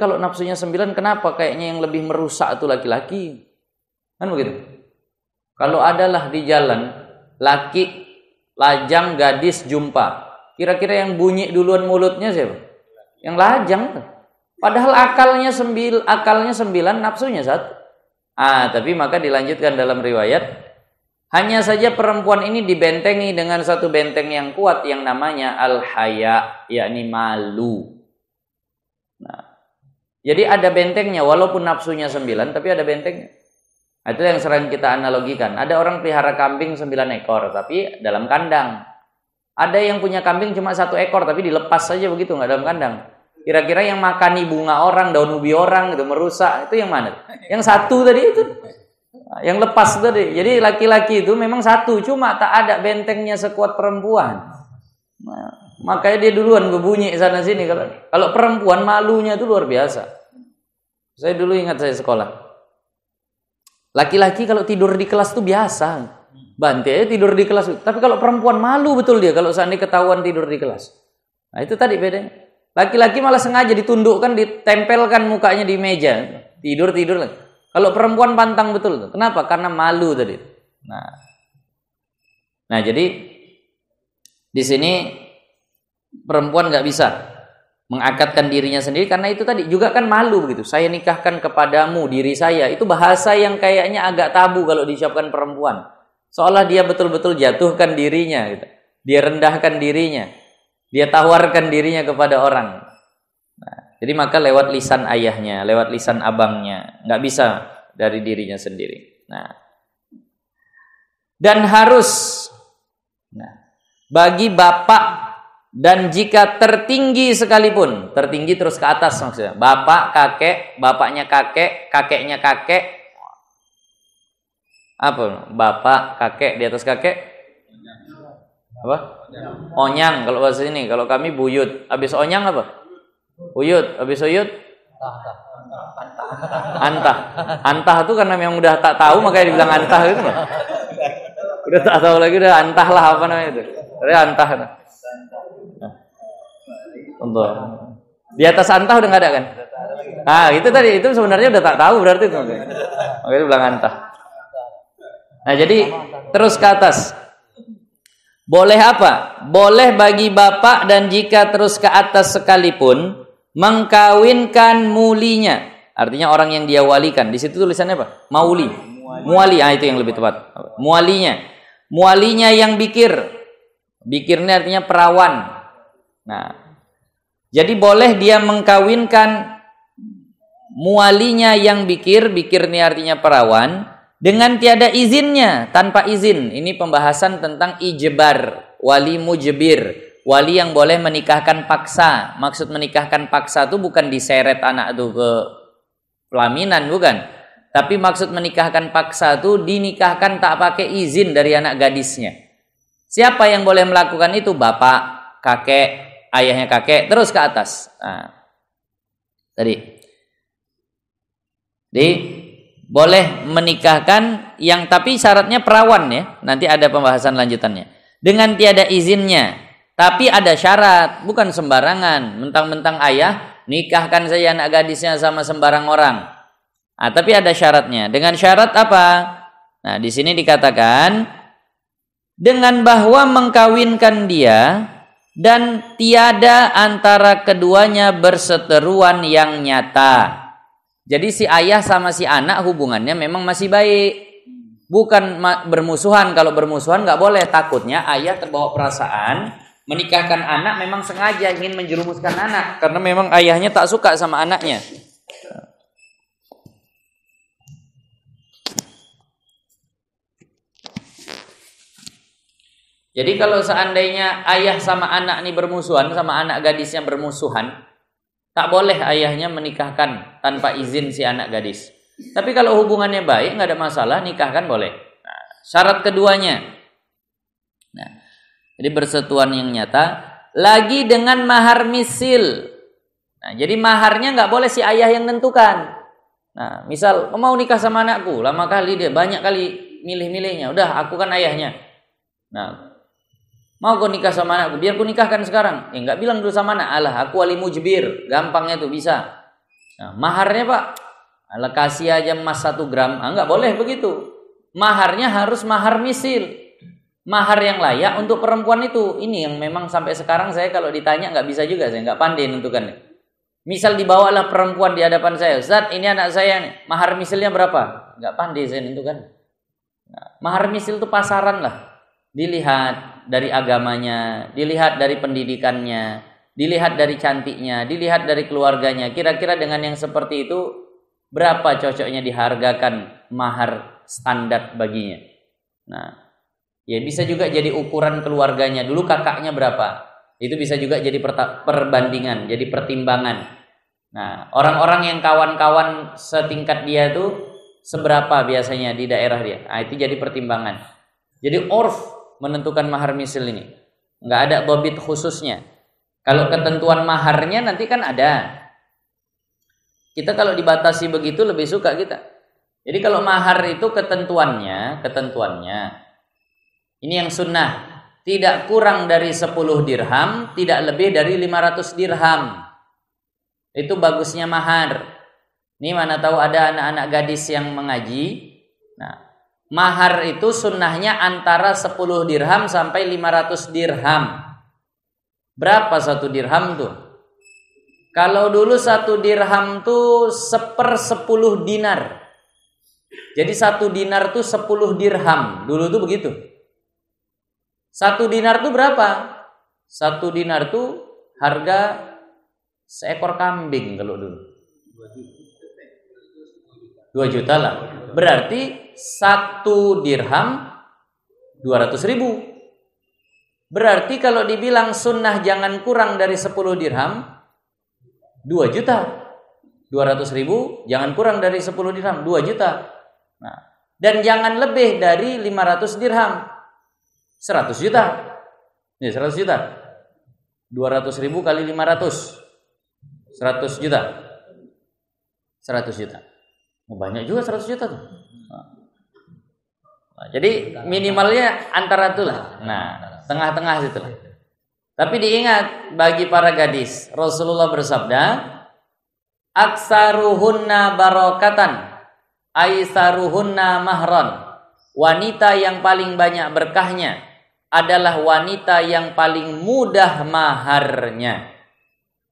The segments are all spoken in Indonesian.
kalau nafsunya 9 kenapa kayaknya yang lebih merusak itu laki-laki? Kan begitu. Kalau adalah di jalan, laki, lajang, gadis jumpa. Kira-kira yang bunyi duluan mulutnya siapa? Yang lajang. Padahal akalnya 9, nafsunya 1. Tapi maka dilanjutkan dalam riwayat, hanya saja perempuan ini dibentengi dengan satu benteng yang kuat yang namanya al-haya, yakni malu. Nah, jadi ada bentengnya walaupun nafsunya 9, tapi ada bentengnya. Itu yang sering kita analogikan. Ada orang pelihara kambing 9 ekor, tapi dalam kandang. Ada yang punya kambing cuma 1 ekor, tapi dilepas saja begitu, nggak dalam kandang. Kira-kira yang makani bunga orang, daun ubi orang, gitu, merusak, itu yang mana? Yang 1 tadi itu. Yang lepas tadi. Jadi laki-laki itu memang 1, cuma tak ada bentengnya sekuat perempuan. Nah, makanya dia duluan berbunyi sana-sini. Kalau perempuan malunya itu luar biasa. Saya dulu ingat saya sekolah. Laki-laki kalau tidur di kelas itu biasa. Bantai tidur di kelas. Tapi kalau perempuan malu betul dia kalau seandainya ketahuan tidur di kelas. Nah itu tadi bedanya. Laki-laki malah sengaja ditundukkan, ditempelkan mukanya di meja. Tidur lagi. Kalau perempuan pantang betul. Kenapa? Karena malu tadi. Nah jadi di sini perempuan nggak bisa mengakatkan dirinya sendiri karena itu tadi juga kan malu begitu. Saya nikahkan kepadamu diri saya. Itu bahasa yang kayaknya agak tabu kalau diucapkan perempuan. Seolah dia betul-betul jatuhkan dirinya gitu. Dia rendahkan dirinya. Dia tawarkan dirinya kepada orang. Nah, jadi maka lewat lisan ayahnya, lewat lisan abangnya, nggak bisa dari dirinya sendiri. Nah, dan harus bagi bapak dan jika tertinggi sekalipun, tertinggi terus ke atas maksudnya. Bapak, kakek, bapaknya kakek, kakeknya kakek. Apa? Bapak, kakek, di atas kakek? Apa? Onyang kalau bahasa ini. Kalau kami buyut. Habis onyang apa? Uyut. Habis uyut? Antah. Antah itu karena memang udah tak tahu makanya dibilang antah gitu. Udah tak tahu lagi udah antah lah apa namanya itu. Tapi antah. Untuk di atas antah udah nggak ada kan? Itu tadi itu sebenarnya udah tak tahu berarti itu. Makanya dibilang antah. Nah jadi terus ke atas. Boleh apa? Boleh bagi bapak dan jika terus ke atas sekalipun mengkawinkan mulinya. Artinya orang yang dia walikan. Di situ tulisannya apa? Mauli. Muali. Itu yang lebih tepat. Mualinya. Mualinya yang bikir. Bikirnya artinya perawan. Nah, jadi boleh dia mengkawinkan mualinya yang bikir. Bikir ini artinya perawan. Dengan tiada izinnya, tanpa izin. Ini pembahasan tentang ijbar, wali mujbir, wali yang boleh menikahkan paksa. Maksud menikahkan paksa itu bukan diseret anak itu ke pelaminan, bukan. Tapi maksud menikahkan paksa itu dinikahkan tak pakai izin dari anak gadisnya. Siapa yang boleh melakukan itu? Bapak, kakek, ayahnya kakek, terus ke atas. Nah, tadi. Boleh menikahkan yang tapi syaratnya perawan ya. Nanti ada pembahasan lanjutannya. Dengan tiada izinnya. Tapi ada syarat, bukan sembarangan. Mentang-mentang ayah nikahkan saja anak gadisnya sama sembarang orang. Tapi ada syaratnya. Dengan syarat apa? Nah, di sini dikatakan dengan bahwa mengkawinkan dia dan tiada antara keduanya berseteruan yang nyata. Jadi si ayah sama si anak hubungannya memang masih baik. Bukan bermusuhan. Kalau bermusuhan nggak boleh. Takutnya ayah terbawa perasaan. Menikahkan anak memang sengaja ingin menjerumuskan anak. Karena memang ayahnya tak suka sama anaknya. Jadi kalau seandainya ayah sama anak ini bermusuhan. Sama anak gadisnya bermusuhan. Tak boleh ayahnya menikahkan tanpa izin si anak gadis. Tapi kalau hubungannya baik, nggak ada masalah, nikahkan boleh. Nah, syarat keduanya. Nah, jadi bersetuan yang nyata. Lagi dengan mahar misil. Nah, jadi maharnya nggak boleh si ayah yang tentukan. Nah, misal mau nikah sama anakku, lama kali dia banyak kali milih-milihnya. Udah, aku kan ayahnya. Nah, mau kau nikah sama anakku, biar ku nikahkan sekarang. Nggak bilang dulu sama anak. Alah, aku wali mujbir. Gampangnya tuh bisa. Nah, maharnya Pak, ala kasih aja emas 1 gram, nggak boleh begitu. Maharnya harus mahar misil, mahar yang layak untuk perempuan itu. Ini yang memang sampai sekarang saya kalau ditanya nggak bisa juga, saya nggak pandai nentukannya. Misal dibawalah perempuan di hadapan saya, Ustaz ini anak saya nih, mahar misilnya berapa? Nggak pandai saya nentukan. Nah, mahar misil itu pasaran lah, dilihat dari agamanya, dilihat dari pendidikannya, dilihat dari cantiknya, dilihat dari keluarganya. Kira-kira dengan yang seperti itu berapa cocoknya dihargakan mahar standar baginya. Nah, ya bisa juga jadi ukuran keluarganya. Dulu kakaknya berapa? Itu bisa juga jadi perbandingan, jadi pertimbangan. Nah, orang-orang yang kawan-kawan setingkat dia tuh seberapa biasanya di daerah dia. Nah, itu jadi pertimbangan. Jadi urf menentukan mahar misil ini. Nggak ada dhabit khususnya. Kalau ketentuan maharnya nanti kan ada. Kita kalau dibatasi begitu lebih suka kita. Jadi kalau mahar itu ketentuannya ini yang sunnah, tidak kurang dari 10 dirham, tidak lebih dari 500 dirham. Itu bagusnya mahar. Ini mana tahu ada anak-anak gadis yang mengaji. Nah, mahar itu sunnahnya antara 10 dirham sampai 500 dirham. Berapa 1 dirham tuh? Kalau dulu 1 dirham tuh 1/10 dinar. Jadi 1 dinar tuh 10 dirham. Dulu tuh begitu. 1 dinar tuh berapa? 1 dinar tuh harga seekor kambing kalau dulu. 2 juta lah. Berarti 1 dirham 200.000. Berarti kalau dibilang sunnah jangan kurang dari 10 dirham 2 juta. 200.000 jangan kurang dari 10 dirham 2 juta. Nah, dan jangan lebih dari 500 dirham 100 juta. Ya, 100 juta. 200.000 kali 500 100 juta. 100 juta. Banyak juga 100 juta tuh. Nah, jadi minimalnya antara itulah. Nah, tengah-tengah situlah. Tapi diingat bagi para gadis, Rasulullah bersabda, "Aksaruhunna barakatan, aisaruhunna mahran." Wanita yang paling banyak berkahnya adalah wanita yang paling mudah maharnya.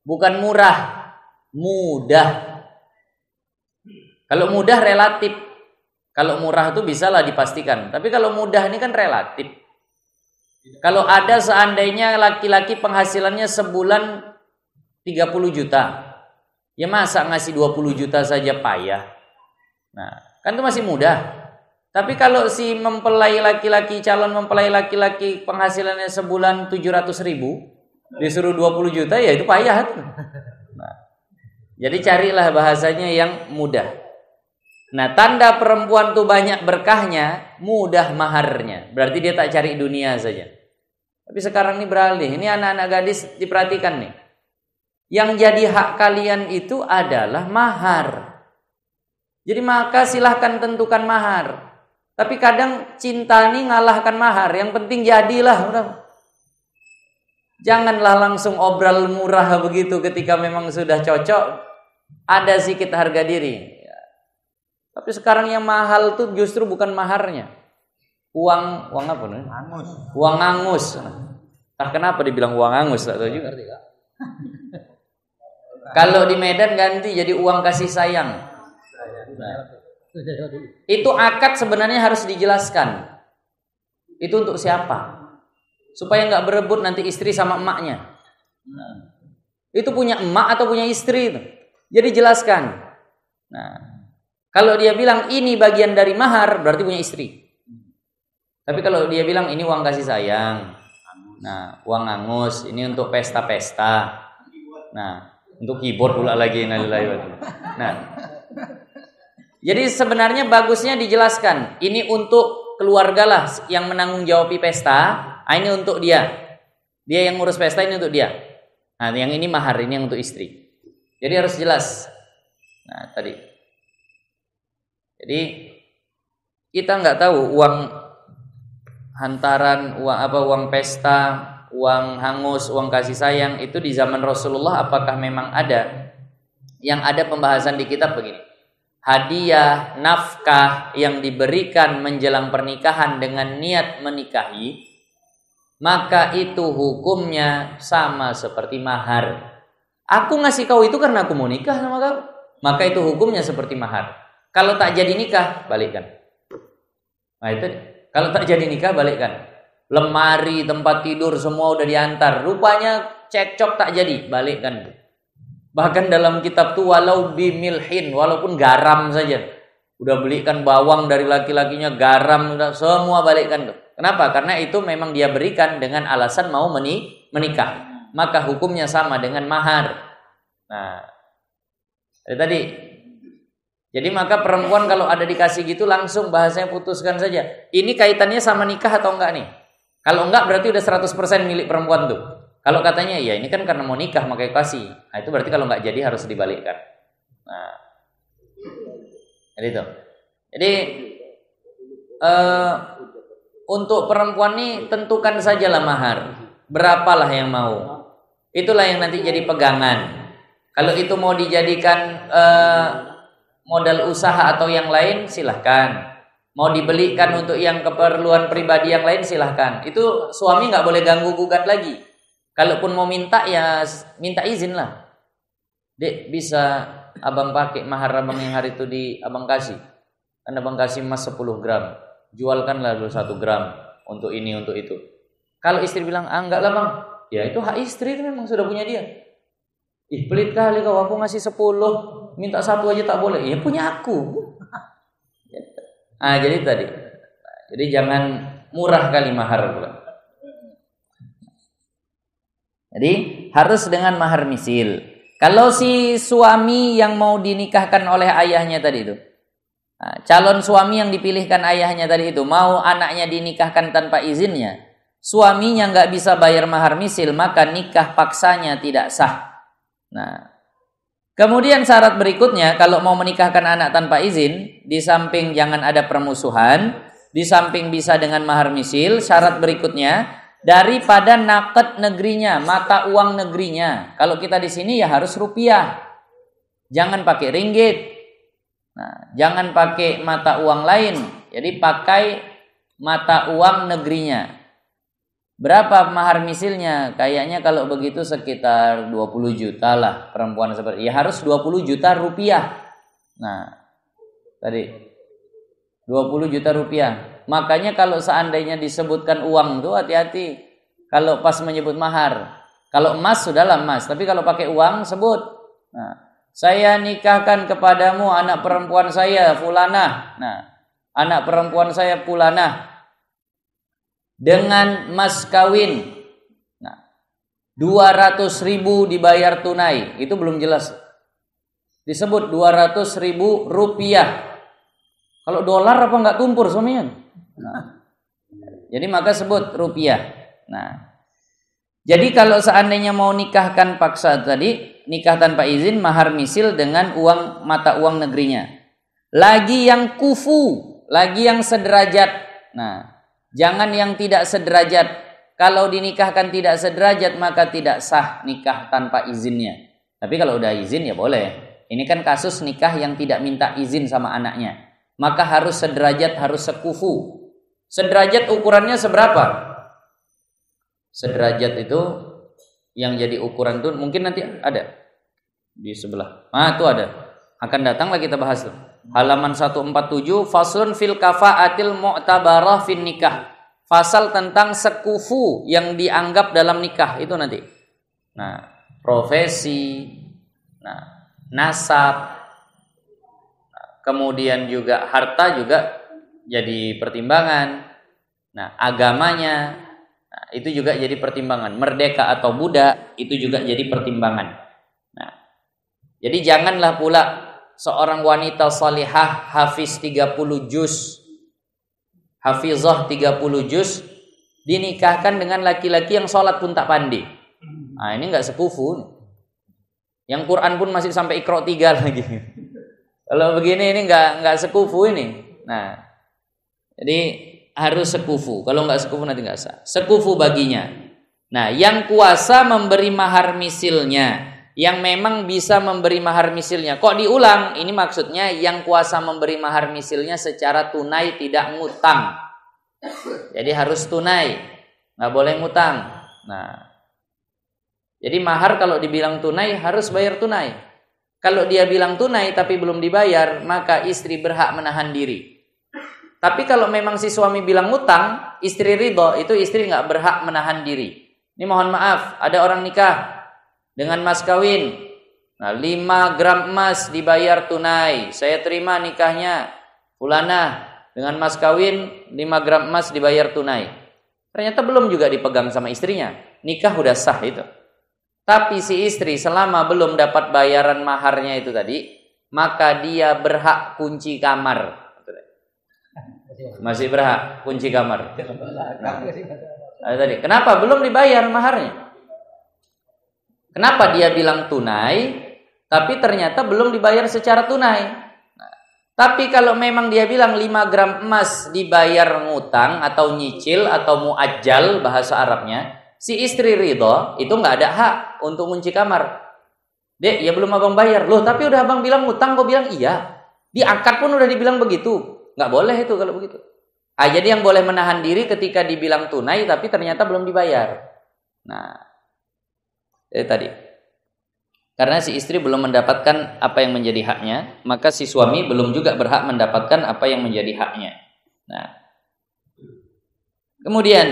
Bukan murah, mudah. Kalau mudah relatif. Kalau murah itu bisalah dipastikan. Tapi kalau mudah ini kan relatif. Kalau ada seandainya laki-laki penghasilannya sebulan 30 juta. Ya masa ngasih 20 juta saja payah. Nah, kan itu masih mudah. Tapi kalau si calon mempelai laki-laki penghasilannya sebulan 700.000, disuruh 20 juta ya itu payah. Nah, jadi carilah bahasanya yang mudah. Nah, tanda perempuan tuh banyak berkahnya, mudah maharnya. Berarti dia tak cari dunia saja. Tapi sekarang ini beralih. Ini anak-anak gadis diperhatikan nih. Yang jadi hak kalian itu adalah mahar. Jadi maka silahkan tentukan mahar. Tapi kadang cinta nih ngalahkan mahar. Yang penting jadilah. Janganlah langsung obral murah begitu ketika memang sudah cocok. Ada sedikit harga diri. Tapi sekarang yang mahal tuh justru bukan maharnya. Uang apa nih? Angus. Uang angus. Entah kenapa dibilang uang angus, tak tahu juga. Kalau di Medan ganti jadi uang kasih sayang. Nah, itu akad sebenarnya harus dijelaskan. Itu untuk siapa? Supaya nggak berebut nanti istri sama emaknya. Nah, itu punya emak atau punya istri itu. Jadi jelaskan. Nah, kalau dia bilang ini bagian dari mahar, berarti punya istri. Tapi kalau dia bilang ini uang kasih sayang, nah uang angus, ini untuk pesta-pesta, nah untuk keyboard pula lagi. Nah, jadi sebenarnya bagusnya dijelaskan. Ini untuk keluarga lah yang menanggung jawabi pesta. Ini untuk dia. Dia yang ngurus pesta, ini untuk dia. Nah, yang ini mahar, ini yang untuk istri. Jadi harus jelas. Nah, tadi. Jadi kita nggak tahu uang hantaran, uang pesta, uang hangus, uang kasih sayang itu di zaman Rasulullah apakah memang ada? yang ada pembahasan di kitab begini. Hadiah, nafkah yang diberikan menjelang pernikahan dengan niat menikahi, maka itu hukumnya sama seperti mahar. Aku ngasih kau itu karena aku mau nikah sama kau, maka itu hukumnya seperti mahar. Kalau tak jadi nikah, balikkan. Nah itu, kalau tak jadi nikah, balikkan. Lemari, tempat tidur, semua udah diantar. Rupanya cekcok tak jadi, balikkan. Bahkan dalam kitab tuh walau bimilhin, walaupun garam saja. Udah belikan bawang dari laki-lakinya, garam, udah semua balikkan tuh. Kenapa? Karena itu memang dia berikan dengan alasan mau menikah. Maka hukumnya sama dengan mahar. Nah, tadi. Jadi maka perempuan kalau ada dikasih gitu langsung bahasanya putuskan saja. Ini kaitannya sama nikah atau enggak nih? Kalau enggak berarti udah 100% milik perempuan tuh. Kalau katanya ya ini kan karena mau nikah makanya kasih. Nah itu berarti kalau enggak jadi harus dibalikkan. Nah, jadi itu. Jadi untuk perempuan nih tentukan sajalah mahar. Berapalah yang mau. Itulah yang nanti jadi pegangan. Kalau itu mau dijadikan modal usaha atau yang lain silahkan. Mau dibelikan untuk yang keperluan pribadi yang lain silahkan. Itu suami nggak boleh ganggu gugat lagi. Kalaupun mau minta ya minta izin lah. Dek bisa abang pakai mahar abang yang hari itu di abang kasih. Kan abang kasih emas 10 gram. Jualkanlah dulu 1 gram untuk ini untuk itu. Kalau istri bilang enggak lah bang. Ya itu hak istri itu memang sudah punya dia. Ih pelit kali kau, aku ngasih 10, minta 1 aja tak boleh. Ya punya aku. Jadi tadi. Jadi jangan murah kali mahar pula. Jadi harus dengan mahar misil. Kalau si suami yang mau dinikahkan oleh ayahnya tadi itu, calon suami yang dipilihkan ayahnya tadi itu mau anaknya dinikahkan tanpa izinnya, suaminya nggak bisa bayar mahar misil, maka nikah paksanya tidak sah. Nah, kemudian syarat berikutnya kalau mau menikahkan anak tanpa izin, di samping jangan ada permusuhan, di samping bisa dengan mahar misil, syarat berikutnya daripada naked negerinya, mata uang negerinya. Kalau kita di sini ya harus rupiah. Jangan pakai ringgit. Nah, jangan pakai mata uang lain. Jadi pakai mata uang negerinya. Berapa mahar misilnya? Kayaknya kalau begitu sekitar 20 juta lah perempuan seperti. Ya harus 20 juta rupiah. Nah, tadi 20 juta rupiah. Makanya kalau seandainya disebutkan uang tuh hati-hati. Kalau pas menyebut mahar. Kalau emas sudahlah emas, tapi kalau pakai uang sebut. Nah, saya nikahkan kepadamu anak perempuan saya fulanah. Nah, anak perempuan saya fulanah dengan mas kawin. Nah, 200.000 dibayar tunai. Itu belum jelas. Disebut 200.000 rupiah. Kalau dolar apa enggak tumpur suaminya? Nah, jadi maka sebut rupiah. Nah, jadi kalau seandainya mau nikahkan paksa tadi, nikah tanpa izin, mahar misil dengan uang mata uang negerinya. Lagi yang kufu, lagi yang sederajat. Nah, jangan yang tidak sederajat. Kalau dinikahkan tidak sederajat maka tidak sah nikah tanpa izinnya. Tapi kalau udah izin ya boleh. Ini kan kasus nikah yang tidak minta izin sama anaknya. Maka harus sederajat, harus sekufu. Sederajat ukurannya seberapa? Sederajat itu yang jadi ukuran itu mungkin nanti ada di sebelah. Nah, itu ada. Akan datanglah kita bahas tuh. Halaman 147 faslun fil kafaatil mu'tabarah fin nikah. Fasal tentang sekufu yang dianggap dalam nikah itu nanti. Nah, profesi, nah, nasab, kemudian juga harta juga jadi pertimbangan. Nah, agamanya, nah, itu juga jadi pertimbangan. Merdeka atau budak itu juga jadi pertimbangan. Nah, jadi janganlah pula seorang wanita salihah hafiz 30 juz, hafizah 30 juz dinikahkan dengan laki-laki yang sholat pun tak pandai. Nah, ini enggak sekufu. Yang Quran pun masih sampai Iqra 3 lagi. Kalau begini ini enggak sekufu ini. Nah, jadi harus sekufu. Kalau enggak sekufu nanti enggak sah. Sekufu baginya. Nah, yang kuasa memberi mahar misilnya yang memang bisa memberi mahar misilnya. Kok diulang? Ini maksudnya yang kuasa memberi mahar misilnya secara tunai, tidak ngutang. Jadi harus tunai, nggak boleh ngutang. Nah, jadi mahar kalau dibilang tunai harus bayar tunai. Kalau dia bilang tunai tapi belum dibayar, maka istri berhak menahan diri. Tapi kalau memang si suami bilang ngutang, istri ridho, itu istri nggak berhak menahan diri. Ini mohon maaf, ada orang nikah dengan mas kawin. Nah, 5 gram emas dibayar tunai. Saya terima nikahnya fulanah dengan mas kawin, 5 gram emas dibayar tunai. Ternyata belum juga dipegang sama istrinya. Nikah udah sah itu. Tapi si istri selama belum dapat bayaran maharnya itu tadi, maka dia berhak kunci kamar. Masih berhak kunci kamar. Nah, tadi, kenapa belum dibayar maharnya? Kenapa dia bilang tunai, tapi ternyata belum dibayar secara tunai? Nah, tapi kalau memang dia bilang 5 gram emas dibayar ngutang atau nyicil atau muajjal bahasa Arabnya, si istri ridho itu nggak ada hak untuk kunci kamar. Dek, ya belum abang bayar. Loh, tapi udah abang bilang ngutang, kok bilang iya. Di akad pun udah dibilang begitu. Nggak boleh itu kalau begitu. Jadi yang boleh menahan diri ketika dibilang tunai tapi ternyata belum dibayar. Nah, itu tadi. Karena si istri belum mendapatkan apa yang menjadi haknya, maka si suami belum juga berhak mendapatkan apa yang menjadi haknya. Nah, kemudian,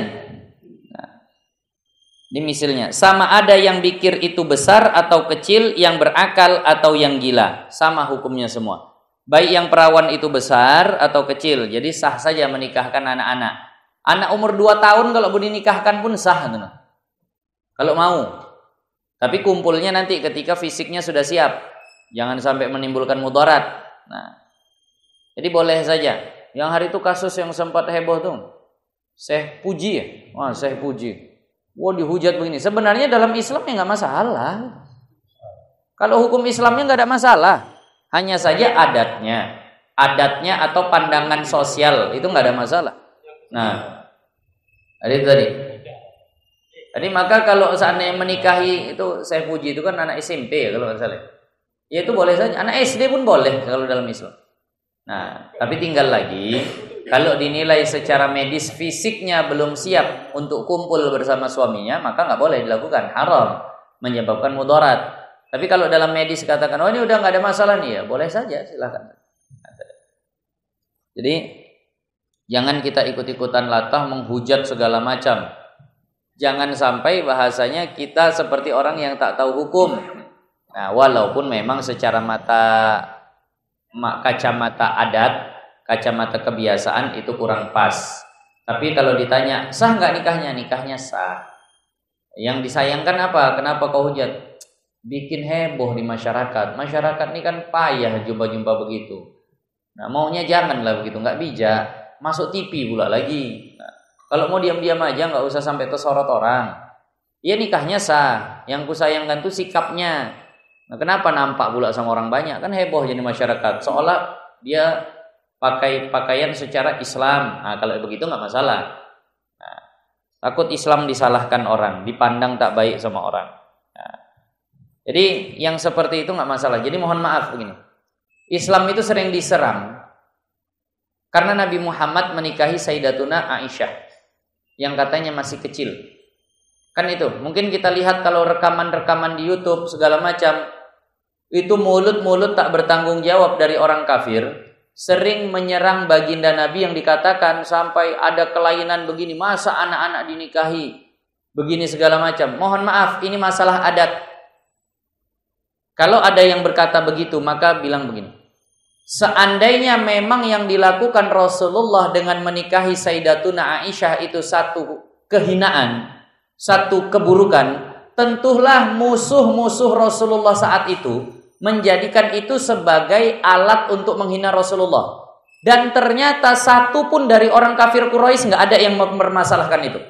ini misalnya, sama ada yang pikir itu besar atau kecil, yang berakal atau yang gila, sama hukumnya semua. Baik yang perawan itu besar atau kecil, jadi sah saja menikahkan anak-anak. Anak umur 2 tahun kalau mau dinikahkan pun sah, kalau mau. Tapi kumpulnya nanti ketika fisiknya sudah siap, jangan sampai menimbulkan mudarat. Nah, jadi boleh saja. Yang hari itu kasus yang sempat heboh tuh, Syekh Puji ya, wah Syekh Puji, wah dihujat begini. Sebenarnya dalam Islam ya nggak masalah. Kalau hukum Islamnya nggak ada masalah. Hanya saja adatnya atau pandangan sosial itu nggak ada masalah. Nah, tadi maka kalau seandainya menikahi itu saya puji itu kan anak SMP ya kalau nggak salah. Ya itu boleh saja. Anak SD pun boleh kalau dalam Islam. Nah, tapi tinggal lagi kalau dinilai secara medis fisiknya belum siap untuk kumpul bersama suaminya, maka nggak boleh dilakukan, haram, menyebabkan mudarat. Tapi kalau dalam medis katakan, oh ini udah nggak ada masalah nih, ya boleh saja, silakan. Jadi jangan kita ikut-ikutan latah menghujat segala macam. Jangan sampai bahasanya kita seperti orang yang tak tahu hukum. Nah, walaupun memang secara kacamata adat, kacamata kebiasaan itu kurang pas. Tapi kalau ditanya, sah nggak nikahnya? Nikahnya sah. Yang disayangkan apa? Kenapa kau hujat? Bikin heboh di masyarakat. Masyarakat ini kan payah jumpa-jumpa begitu. Nah, maunya janganlah begitu, nggak bijak. Masuk TV pula lagi. Nah, kalau mau diam-diam aja, nggak usah sampai tersorot orang. Ya nikahnya sah. Yang kusayangkan tuh sikapnya. Nah, kenapa nampak pula sama orang banyak? Kan heboh jadi masyarakat. Seolah dia pakai pakaian secara Islam. Nah, kalau begitu nggak masalah. Nah, takut Islam disalahkan orang, dipandang tak baik sama orang. Jadi yang seperti itu nggak masalah. Jadi mohon maaf begini, Islam itu sering diserang karena Nabi Muhammad menikahi Sayyidatuna Aisyah yang katanya masih kecil. Kan itu, mungkin kita lihat kalau rekaman-rekaman di YouTube segala macam, itu mulut-mulut tak bertanggung jawab dari orang kafir sering menyerang baginda Nabi yang dikatakan sampai ada kelainan begini, masa anak-anak dinikahi begini segala macam. Mohon maaf, ini masalah adat. Kalau ada yang berkata begitu, maka bilang begini. Seandainya memang yang dilakukan Rasulullah dengan menikahi Sayyidatuna Aisyah itu satu kehinaan, satu keburukan, tentulah musuh-musuh Rasulullah saat itu menjadikan itu sebagai alat untuk menghina Rasulullah. Dan ternyata satu pun dari orang kafir Quraisy nggak ada yang mempermasalahkan itu.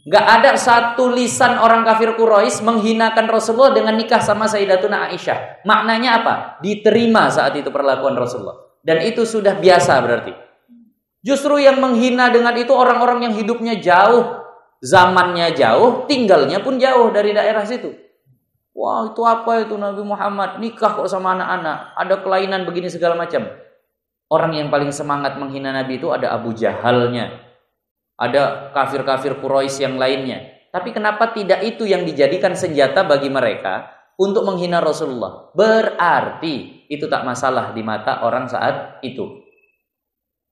Nggak ada satu lisan orang kafir Quraisy menghinakan Rasulullah dengan nikah sama Sayyidatuna Aisyah. Maknanya apa? Diterima saat itu perlakuan Rasulullah. Dan itu sudah biasa berarti. Justru yang menghina dengan itu orang-orang yang hidupnya jauh, zamannya jauh, tinggalnya pun jauh dari daerah situ. Wah, itu apa itu Nabi Muhammad nikah kok sama anak-anak, ada kelainan begini segala macam. Orang yang paling semangat menghina Nabi itu ada Abu Jahalnya, ada kafir-kafir Quraisy yang lainnya. Tapi kenapa tidak itu yang dijadikan senjata bagi mereka untuk menghina Rasulullah? Berarti itu tak masalah di mata orang saat itu.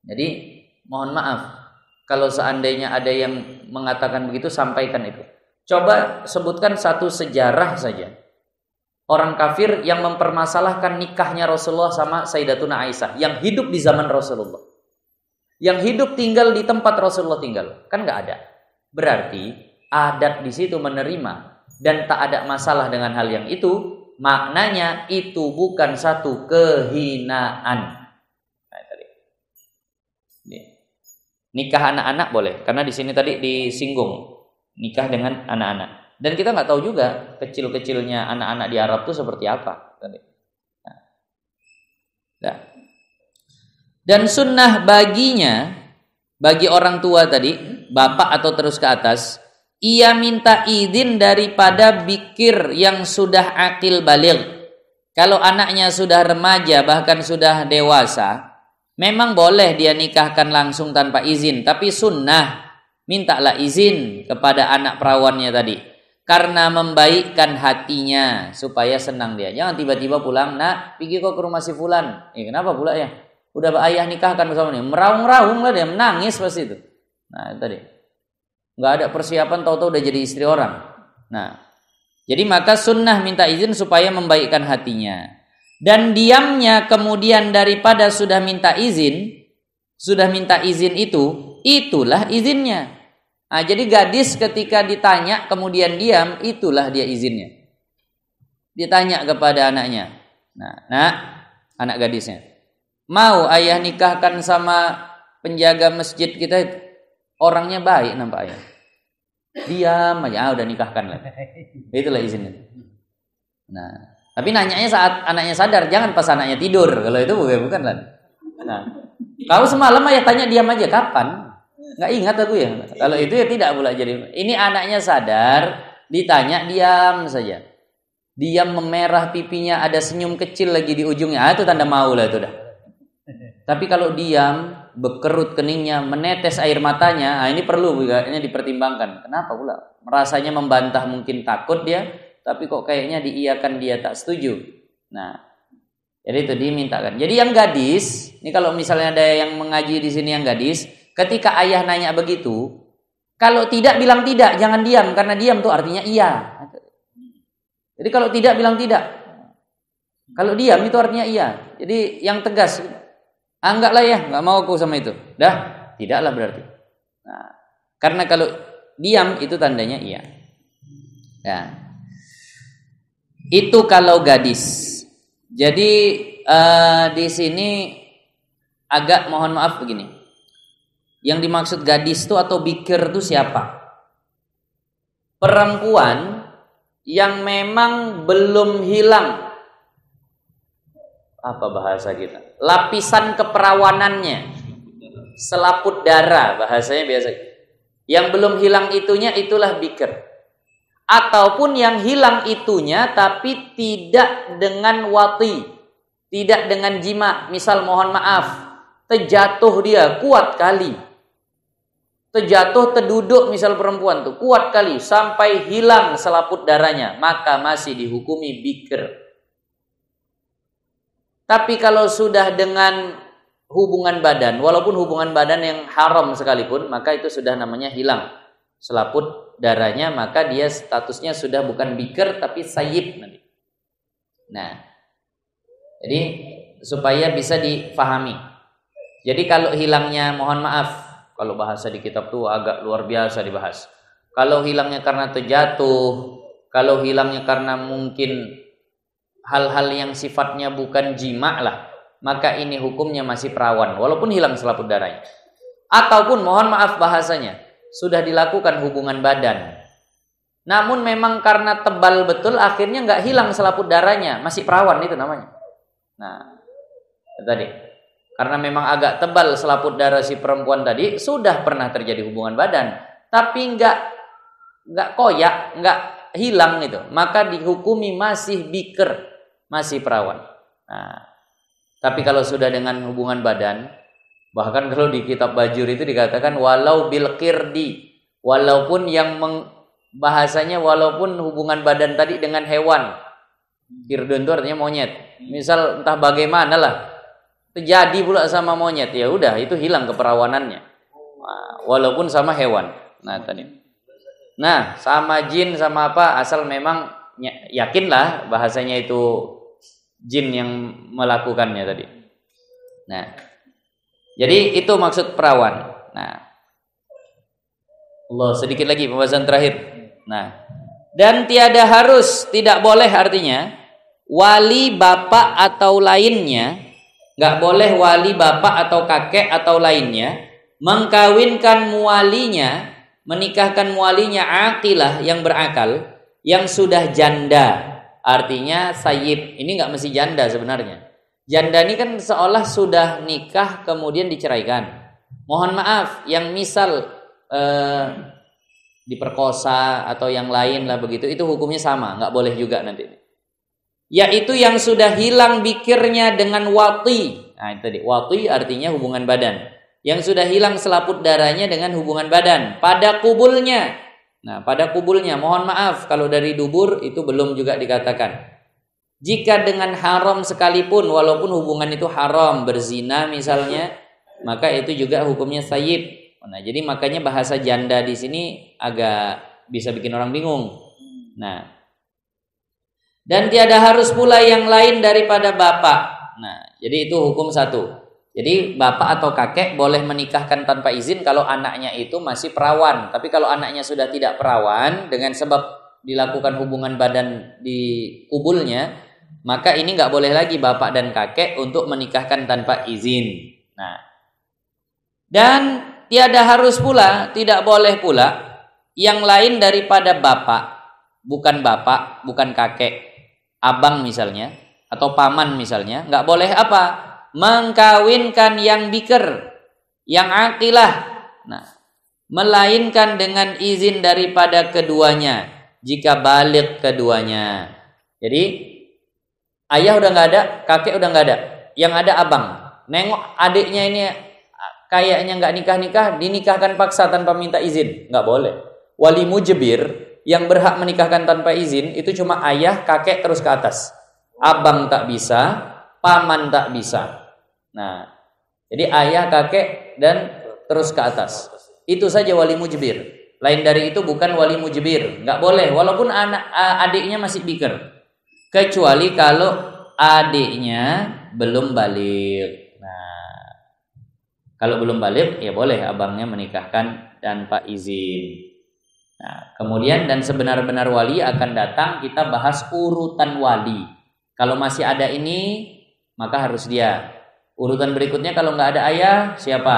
Jadi mohon maaf kalau seandainya ada yang mengatakan begitu, sampaikan itu. Coba sebutkan satu sejarah saja orang kafir yang mempermasalahkan nikahnya Rasulullah sama Sayyidatuna Aisyah yang hidup di zaman Rasulullah, yang hidup tinggal di tempat Rasulullah tinggal, kan nggak ada. Berarti adat di situ menerima dan tak ada masalah dengan hal yang itu. Maknanya itu bukan satu kehinaan. Nah, tadi. Nikah anak-anak boleh, karena di sini tadi disinggung nikah dengan anak-anak. Dan kita nggak tahu juga kecil-kecilnya anak-anak di Arab itu seperti apa. Nah. Dan sunnah baginya, bagi orang tua tadi, bapak atau terus ke atas, ia minta izin daripada bikir yang sudah akil baligh. Kalau anaknya sudah remaja bahkan sudah dewasa, memang boleh dia nikahkan langsung tanpa izin. Tapi sunnah, mintalah izin kepada anak perawannya tadi. Karena membaikkan hatinya supaya senang dia. Jangan tiba-tiba pulang, nak, pergi kok ke rumah si fulan. Kenapa pula ya? Udah ayah nikahkan bersama dia. Meraung-raung lah dia, menangis pasti itu. Nah, tadi. Nggak ada persiapan, tahu-tahu udah jadi istri orang. Nah, jadi maka sunnah minta izin supaya membaikkan hatinya. Dan diamnya kemudian daripada sudah minta izin itu, itulah izinnya. Nah, jadi gadis ketika ditanya kemudian diam, itulah dia izinnya. Ditanya kepada anaknya. Nah, anak gadisnya. Mau ayah nikahkan sama penjaga masjid kita itu? Orangnya baik nampak ayah. Diam aja, udah nikahkan lah. Itulah izinnya. Nah, tapi nanyanya saat anaknya sadar, jangan pas anaknya tidur. Kalau itu bukan lah. Nah, kalau semalam ayah tanya diam aja, kapan? Nggak ingat aku ya. Kalau itu ya tidak pula jadi. Ini anaknya sadar, ditanya diam saja. Diam, memerah pipinya, ada senyum kecil lagi di ujungnya. Itu tanda mau lah itu dah. Tapi kalau diam, berkerut keningnya, menetes air matanya, ini perlu juga ini dipertimbangkan. Kenapa pula? Rasanya membantah, mungkin takut dia, tapi kok kayaknya diiyakan dia tak setuju. Nah, jadi itu dimintakan. Jadi yang gadis, ini kalau misalnya ada yang mengaji di sini yang gadis, ketika ayah nanya begitu, kalau tidak bilang tidak, jangan diam, karena diam tuh artinya iya. Jadi kalau tidak bilang tidak, kalau diam itu artinya iya. Jadi yang tegas. Anggaplah ya, nggak mau aku sama itu. Dah, tidaklah berarti. Nah, karena kalau diam itu tandanya iya. Nah, itu kalau gadis. Jadi di sini agak mohon maaf begini. Yang dimaksud gadis itu atau bikir itu siapa? Perempuan yang memang belum hilang, apa bahasa kita? Lapisan keperawanannya, selaput darah bahasanya biasa. Yang belum hilang itunya, itulah bikir. Ataupun yang hilang itunya tapi tidak dengan wati, tidak dengan jima. Misal mohon maaf, terjatuh dia kuat kali, terjatuh terduduk misal perempuan tuh kuat kali sampai hilang selaput darahnya, maka masih dihukumi bikir. Tapi kalau sudah dengan hubungan badan, walaupun hubungan badan yang haram sekalipun, maka itu sudah namanya hilang selaput darahnya, maka dia statusnya sudah bukan bikir tapi sayyib nanti. Nah, jadi supaya bisa difahami. Jadi kalau hilangnya, mohon maaf, kalau bahasa di kitab tuh agak luar biasa dibahas. Kalau hilangnya karena terjatuh, kalau hilangnya karena mungkin hal-hal yang sifatnya bukan jima lah, maka ini hukumnya masih perawan walaupun hilang selaput darahnya. Ataupun mohon maaf bahasanya, sudah dilakukan hubungan badan, namun memang karena tebal betul akhirnya nggak hilang selaput darahnya, masih perawan, itu namanya. Nah, tadi karena memang agak tebal selaput darah si perempuan tadi, sudah pernah terjadi hubungan badan, tapi nggak koyak, nggak hilang itu, maka dihukumi masih bikr, masih perawan. Nah, tapi kalau sudah dengan hubungan badan, bahkan kalau di kitab Bajur itu dikatakan walau bil qirdi, walaupun bahasanya walaupun hubungan badan tadi dengan hewan. Kirdun itu artinya monyet. Misal entah bagaimana lah, terjadi pula sama monyet, ya udah itu hilang keperawanannya. Nah, walaupun sama hewan. Nah, tadi. Nah, sama jin sama apa, asal memang yakinlah bahasanya itu jin yang melakukannya tadi. Nah, jadi itu maksud perawan. Nah, Allah, sedikit lagi pembahasan terakhir. Nah, dan tiada harus, tidak boleh artinya wali bapak atau lainnya, nggak boleh wali bapak atau kakek atau lainnya mengkawinkan muwalinya, menikahkan muwalinya aqilah yang berakal, yang sudah janda. Artinya sayyib, ini nggak mesti janda sebenarnya. Janda ini kan seolah sudah nikah kemudian diceraikan. Mohon maaf, yang misal diperkosa atau yang lain lah begitu, itu hukumnya sama, nggak boleh juga nanti. Yaitu yang sudah hilang bikirnya dengan wati. Nah itu tadi, wati artinya hubungan badan. Yang sudah hilang selaput darahnya dengan hubungan badan pada kubulnya. Nah pada kubulnya, mohon maaf kalau dari dubur itu belum juga dikatakan. Jika dengan haram sekalipun, walaupun hubungan itu haram, berzina misalnya, maka itu juga hukumnya sayyib. Nah, jadi makanya bahasa janda di sini agak bisa bikin orang bingung. Nah, dan tiada harus pula yang lain daripada bapak. Nah, jadi itu hukum satu. Jadi bapak atau kakek boleh menikahkan tanpa izin kalau anaknya itu masih perawan. Tapi kalau anaknya sudah tidak perawan dengan sebab dilakukan hubungan badan di kubulnya, maka ini nggak boleh lagi bapak dan kakek untuk menikahkan tanpa izin. Nah, dan tiada harus pula, tidak boleh pula yang lain daripada bapak, bukan kakek, abang misalnya, atau paman misalnya, nggak boleh apa? Mengkawinkan yang bikr, yang aqilah. Nah, melainkan dengan izin daripada keduanya, jika balik keduanya. Jadi ayah udah nggak ada, kakek udah nggak ada, yang ada abang. Nengok adiknya ini kayaknya nggak nikah-nikah, dinikahkan paksa tanpa minta izin, nggak boleh. Wali mujbir yang berhak menikahkan tanpa izin itu cuma ayah, kakek terus ke atas. Abang tak bisa, paman tak bisa. Nah, jadi ayah, kakek dan terus ke atas. Itu saja wali mujbir. Lain dari itu bukan wali mujbir, nggak boleh. Walaupun adiknya masih bikir, kecuali kalau adiknya belum balik. Kalau belum balik, ya boleh abangnya menikahkan tanpa izin. Nah, kemudian dan sebenar-benar wali akan datang, kita bahas urutan wali. Kalau masih ada ini, maka harus dia. Urutan berikutnya kalau nggak ada ayah, siapa?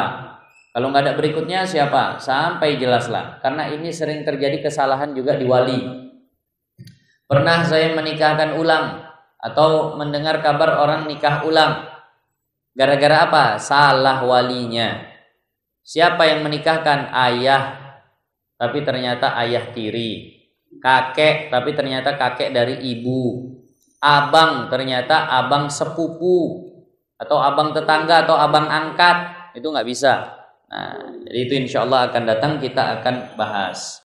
Kalau nggak ada berikutnya, siapa? Sampai jelaslah. Karena ini sering terjadi kesalahan juga di wali. Pernah saya menikahkan ulang atau mendengar kabar orang nikah ulang. Gara-gara apa? Salah walinya. Siapa yang menikahkan? Ayah, tapi ternyata ayah tiri. Kakek, tapi ternyata kakek dari ibu. Abang, ternyata abang sepupu. Atau abang tetangga, atau abang angkat. Itu nggak bisa. Nah, jadi itu insya Allah akan datang, kita akan bahas.